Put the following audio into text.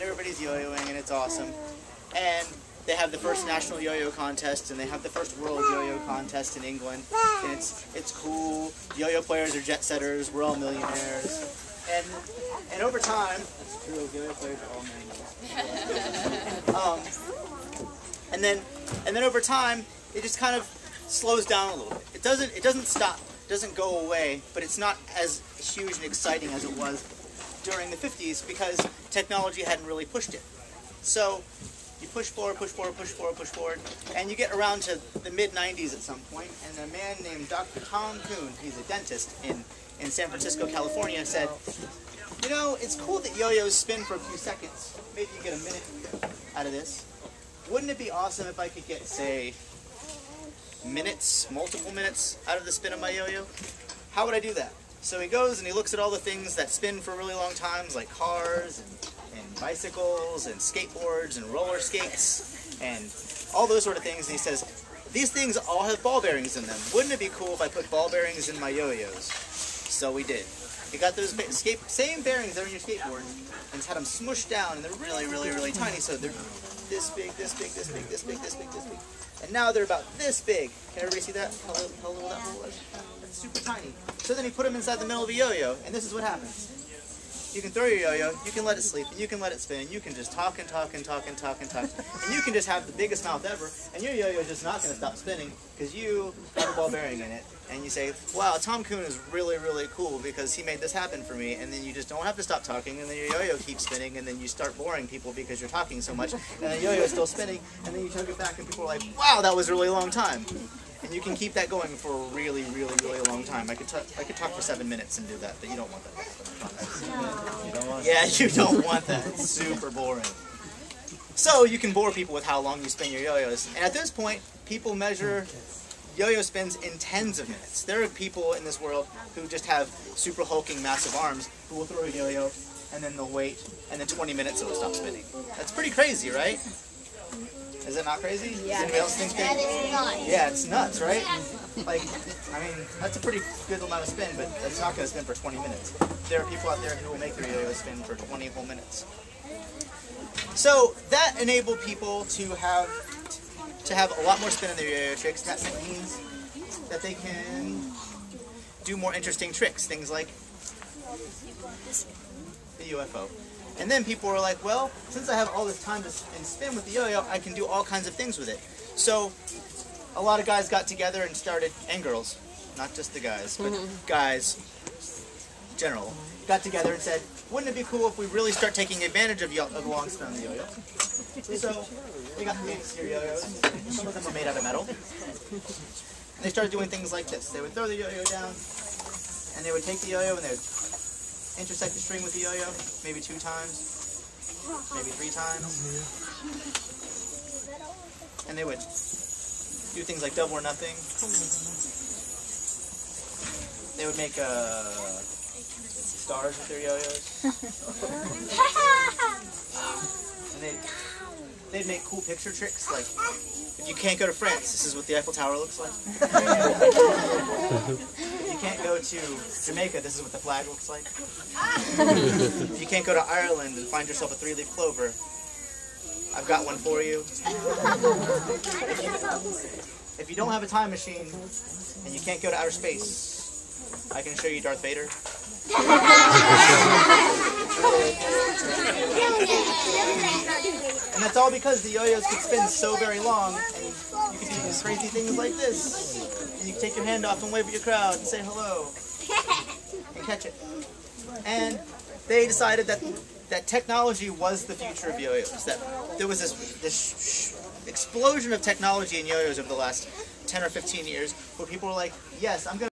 Everybody's yo-yoing and it's awesome. And they have the first national yo-yo contest and they have the first world yo-yo contest in England. And it's cool. Yo-yo players are jet setters. We're all millionaires. And over time, that's true. Yo-yo players are all millionaires. And then over time, it just kind of slows down a little bit. It doesn't stop. It doesn't go away. But it's not as huge and exciting as it was during the 50s because technology hadn't really pushed it. So you push forward, and you get around to the mid-90s at some point, and a man named Dr. Tom Kuhn, he's a dentist in San Francisco, California, said, you know, it's cool that yo-yos spin for a few seconds. Maybe you get a minute out of this. Wouldn't it be awesome if I could get, say, minutes, multiple minutes out of the spin of my yo-yo? How would I do that? So he goes and he looks at all the things that spin for really long times, like cars and bicycles and skateboards and roller skates and all those sort of things. And he says, these things all have ball bearings in them. Wouldn't it be cool if I put ball bearings in my yo-yos? So we did. He got those same bearings that are in your skateboard and he's had them smushed down, and they're really, really, really tiny. So they're this big, this big, this big, this big, this big, this big. And now they're about this big. Can everybody see that? How little that hole is? That's super tiny. So then you put them inside the middle of a yo-yo, and this is what happens. You can throw your yo-yo, you can let it sleep, and you can let it spin, you can just talk and talk and talk and talk and talk, and you can just have the biggest mouth ever, and your yo-yo is just not going to stop spinning because you have a ball bearing in it. And you say, wow, Tom Kuhn is really, really cool because he made this happen for me, and then you just don't have to stop talking, and then your yo-yo keeps spinning, and then you start boring people because you're talking so much, and the yo-yo is still spinning, and then you chug it back, and people are like, wow, that was a really long time. And you can keep that going for a really, really, really long time. I could talk for 7 minutes and do that, but you don't want that. You don't want that. Yeah, you don't want that. It's super boring. So you can bore people with how long you spin your yo-yos. And at this point, people measure yo-yo spins in tens of minutes. There are people in this world who just have super hulking, massive arms who will throw a yo-yo, and then they'll wait, and then 20 minutes it'll stop spinning. That's pretty crazy, right? Is it not crazy? Yeah. Does anybody else think that? It's nuts. Yeah, it's nuts, right? Like, I mean, that's a pretty good amount of spin, but it's not going to spin for 20 minutes. There are people out there who will make their yo-yo spin for 20 whole minutes. So that enabled people to have a lot more spin in their yo-yo tricks. That means that they can do more interesting tricks, things like the UFO. And then people were like, well, since I have all this time to spin with the yo-yo, I can do all kinds of things with it. So a lot of guys got together and started, and girls, not just the guys, but guys, general, got together and said, wouldn't it be cool if we really start taking advantage of the long spin on the yo-yo? So they got fancy yo-yos. Some of them were made out of metal. And they started doing things like this. They would throw the yo-yo down, and they would take the yo-yo and they would intersect the string with the yo-yo, maybe 2 times, maybe 3 times. And they would do things like double or nothing. They would make stars with their yo-yos. And they'd make cool picture tricks, like, if you can't go to France, this is what the Eiffel Tower looks like. If you can't go to Jamaica, this is what the flag looks like. If you can't go to Ireland and find yourself a 3-leaf clover, I've got one for you. If you don't have a time machine and you can't go to outer space, I can show you Darth Vader. And that's all because the yo-yos could spin so very long, and you could do these crazy things like this. And you can take your hand off and wave at your crowd and say hello and catch it. And they decided that technology was the future of yo-yos. That there was this explosion of technology in yo-yos over the last 10 or 15 years where people were like, yes, I'm going to